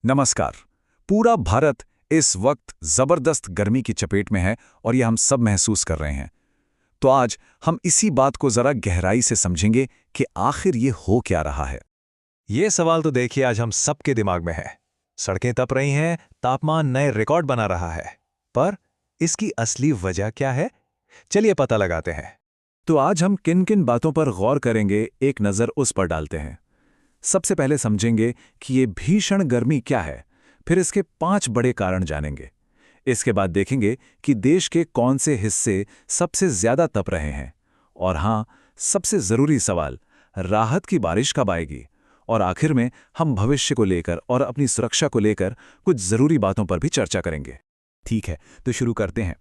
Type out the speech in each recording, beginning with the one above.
नमस्कार। पूरा भारत इस वक्त जबरदस्त गर्मी की चपेट में है और ये हम सब महसूस कर रहे हैं। तो आज हम इसी बात को जरा गहराई से समझेंगे कि आखिर ये हो क्या रहा है। ये सवाल तो देखिए आज हम सबके दिमाग में है। सड़कें तप रही हैं, तापमान नए रिकॉर्ड बना रहा है। पर इसकी असली वजह क्या है? चलिए पता लगाते हैं। तो आज हम किन किन बातों पर गौर करेंगे, एक नज़र उस पर डालते हैं। सबसे पहले समझेंगे कि ये भीषण गर्मी क्या है, फिर इसके 5 बड़े कारण जानेंगे। इसके बाद देखेंगे कि देश के कौन से हिस्से सबसे ज्यादा तप रहे हैं। और हाँ, सबसे जरूरी सवाल, राहत की बारिश कब आएगी। और आखिर में हम भविष्य को लेकर और अपनी सुरक्षा को लेकर कुछ जरूरी बातों पर भी चर्चा करेंगे। ठीक है, तो शुरू करते हैं।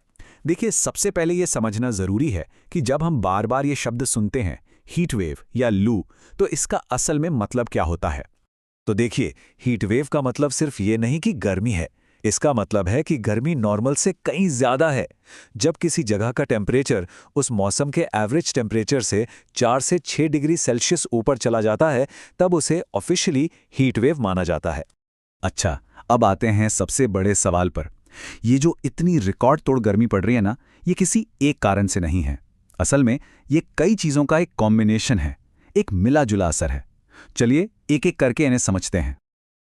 देखिए, सबसे पहले यह समझना जरूरी है कि जब हम बार बार ये शब्द सुनते हैं, हीट वेव या लू, तो इसका असल में मतलब क्या होता है। तो देखिए, हीट वेव का मतलब सिर्फ ये नहीं कि गर्मी है। इसका मतलब है कि गर्मी नॉर्मल से कहीं ज्यादा है। जब किसी जगह का टेम्परेचर उस मौसम के एवरेज टेम्परेचर से 4 से 6 डिग्री सेल्सियस ऊपर चला जाता है, तब उसे ऑफिशियली हीट वेव माना जाता है। अच्छा, अब आते हैं सबसे बड़े सवाल पर। ये जो इतनी रिकॉर्ड तोड़ गर्मी पड़ रही है ना, ये किसी एक कारण से नहीं है। असल में ये कई चीजों का एक कॉम्बिनेशन है, एक मिला जुला असर है। चलिए एक एक करके इन्हें समझते हैं।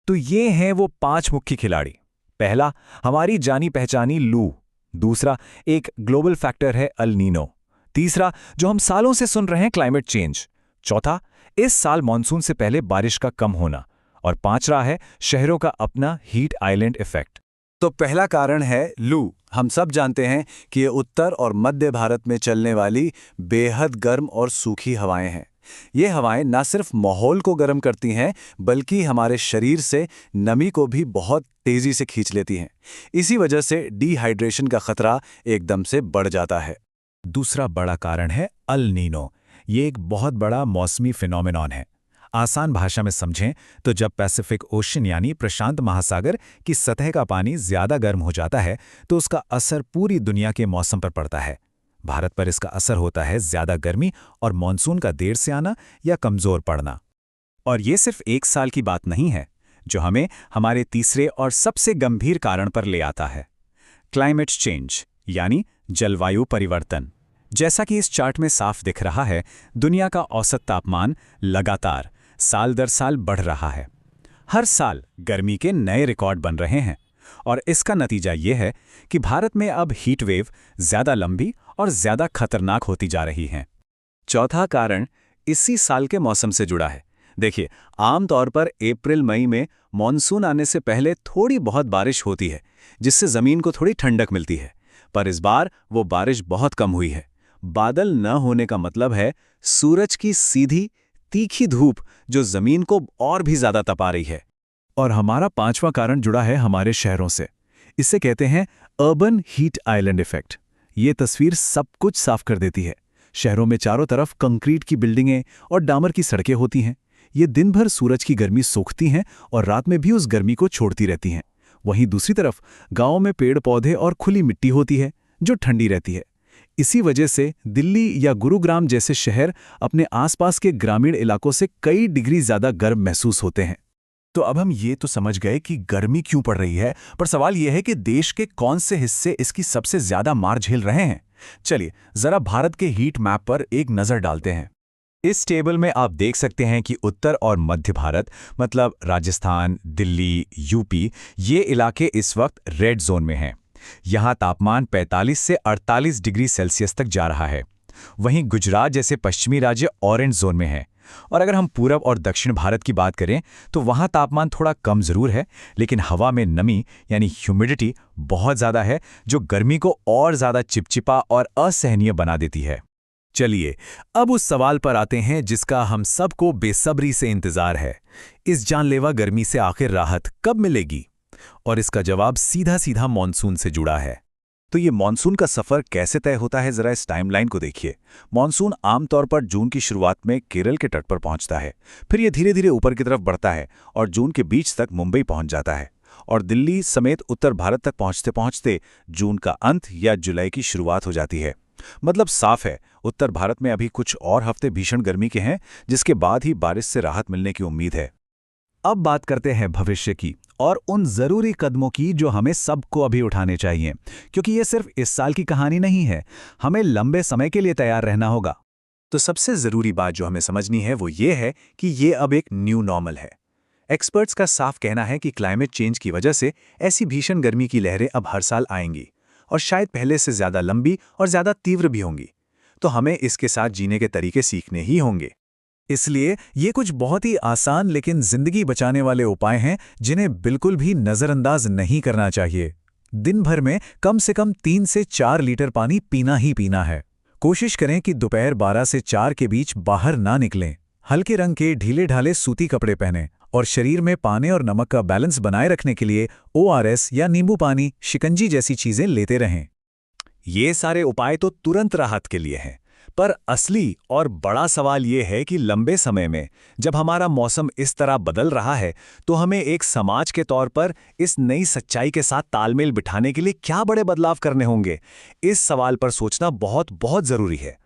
तो ये हैं वो 5 मुख्य खिलाड़ी। पहला, हमारी जानी पहचानी लू। दूसरा, एक ग्लोबल फैक्टर है अल नीनो। तीसरा, जो हम सालों से सुन रहे हैं, क्लाइमेट चेंज। चौथा, इस साल मॉनसून से पहले बारिश का कम होना। और पांचवा है शहरों का अपना हीट आइलैंड इफेक्ट। तो पहला कारण है लू। हम सब जानते हैं कि ये उत्तर और मध्य भारत में चलने वाली बेहद गर्म और सूखी हवाएं हैं। ये हवाएं न सिर्फ माहौल को गर्म करती हैं, बल्कि हमारे शरीर से नमी को भी बहुत तेजी से खींच लेती हैं। इसी वजह से डिहाइड्रेशन का खतरा एकदम से बढ़ जाता है। दूसरा बड़ा कारण है अल नीनो। ये एक बहुत बड़ा मौसमी फिनोमेनॉन है। आसान भाषा में समझें तो जब पैसिफिक ओशन यानी प्रशांत महासागर की सतह का पानी ज्यादा गर्म हो जाता है, तो उसका असर पूरी दुनिया के मौसम पर पड़ता है। भारत पर इसका असर होता है ज्यादा गर्मी और मानसून का देर से आना या कमजोर पड़ना। और ये सिर्फ एक साल की बात नहीं है, जो हमें हमारे तीसरे और सबसे गंभीर कारण पर ले आता है, क्लाइमेट चेंज यानी जलवायु परिवर्तन। जैसा कि इस चार्ट में साफ दिख रहा है, दुनिया का औसत तापमान लगातार साल दर साल बढ़ रहा है। हर साल गर्मी के नए रिकॉर्ड बन रहे हैं और इसका नतीजा ये है कि भारत में अब हीट वेव ज्यादा लंबी और ज्यादा खतरनाक होती जा रही हैं। चौथा कारण इसी साल के मौसम से जुड़ा है। देखिए, आमतौर पर अप्रैल मई में मॉनसून आने से पहले थोड़ी बहुत बारिश होती है, जिससे जमीन को थोड़ी ठंडक मिलती है। पर इस बार वो बारिश बहुत कम हुई है। बादल न होने का मतलब है सूरज की सीधी तीखी धूप, जो जमीन को और भी ज्यादा तपा रही है। और हमारा पांचवा कारण जुड़ा है हमारे शहरों से। इसे कहते हैं अर्बन हीट आइलैंड इफेक्ट। ये तस्वीर सब कुछ साफ कर देती है। शहरों में चारों तरफ कंक्रीट की बिल्डिंगें और डामर की सड़कें होती हैं। ये दिन भर सूरज की गर्मी सोखती हैं और रात में भी उस गर्मी को छोड़ती रहती हैं। वहीं दूसरी तरफ गांवों में पेड़ पौधे और खुली मिट्टी होती है, जो ठंडी रहती है। इसी वजह से दिल्ली या गुरुग्राम जैसे शहर अपने आसपास के ग्रामीण इलाकों से कई डिग्री ज्यादा गर्म महसूस होते हैं। तो अब हम ये तो समझ गए कि गर्मी क्यों पड़ रही है, पर सवाल यह है कि देश के कौन से हिस्से इसकी सबसे ज्यादा मार झेल रहे हैं। चलिए जरा भारत के हीट मैप पर एक नजर डालते हैं। इस टेबल में आप देख सकते हैं कि उत्तर और मध्य भारत, मतलब राजस्थान, दिल्ली, यूपी, ये इलाके इस वक्त रेड जोन में हैं। यहाँ तापमान 45 से 48 डिग्री सेल्सियस तक जा रहा है। वहीं गुजरात जैसे पश्चिमी राज्य ऑरेंज जोन में हैं। और अगर हम पूरब और दक्षिण भारत की बात करें, तो वहाँ तापमान थोड़ा कम जरूर है, लेकिन हवा में नमी यानी ह्यूमिडिटी बहुत ज़्यादा है, जो गर्मी को और ज़्यादा चिपचिपा और असहनीय बना देती है। चलिए अब उस सवाल पर आते हैं जिसका हम सबको बेसब्री से इंतजार है। इस जानलेवा गर्मी से आखिर राहत कब मिलेगी? और इसका जवाब सीधा सीधा मॉनसून से जुड़ा है। तो ये मॉनसून का सफर कैसे तय होता है, जरा इस टाइमलाइन को देखिए। मॉनसून आमतौर पर जून की शुरुआत में केरल के तट पर पहुंचता है, फिर ये धीरे धीरे ऊपर की तरफ बढ़ता है और जून के बीच तक मुंबई पहुंच जाता है और दिल्ली समेत उत्तर भारत तक पहुंचते पहुंचते जून का अंत या जुलाई की शुरुआत हो जाती है। मतलब साफ है, उत्तर भारत में अभी कुछ और हफ्ते भीषण गर्मी के हैं, जिसके बाद ही बारिश से राहत मिलने की उम्मीद है। अब बात करते हैं भविष्य की और उन ज़रूरी कदमों की जो हमें सबको अभी उठाने चाहिए, क्योंकि ये सिर्फ इस साल की कहानी नहीं है, हमें लंबे समय के लिए तैयार रहना होगा। तो सबसे ज़रूरी बात जो हमें समझनी है वो ये है कि ये अब एक न्यू नॉर्मल है। एक्सपर्ट्स का साफ कहना है कि क्लाइमेट चेंज की वजह से ऐसी भीषण गर्मी की लहरें अब हर साल आएंगी और शायद पहले से ज़्यादा लंबी और ज़्यादा तीव्र भी होंगी। तो हमें इसके साथ जीने के तरीके सीखने ही होंगे। इसलिए ये कुछ बहुत ही आसान लेकिन जिंदगी बचाने वाले उपाय हैं जिन्हें बिल्कुल भी नज़रअंदाज नहीं करना चाहिए। दिन भर में कम से कम 3 से 4 लीटर पानी पीना ही पीना है। कोशिश करें कि दोपहर 12 से 4 के बीच बाहर ना निकलें। हल्के रंग के ढीले ढाले सूती कपड़े पहनें और शरीर में पानी और नमक का बैलेंस बनाए रखने के लिए ORS या नींबू पानी, शिकंजी जैसी चीजें लेते रहें। ये सारे उपाय तो तुरंत राहत के लिए हैं, पर असली और बड़ा सवाल ये है कि लंबे समय में जब हमारा मौसम इस तरह बदल रहा है तो हमें एक समाज के तौर पर इस नई सच्चाई के साथ तालमेल बिठाने के लिए क्या बड़े बदलाव करने होंगे। इस सवाल पर सोचना बहुत बहुत ज़रूरी है।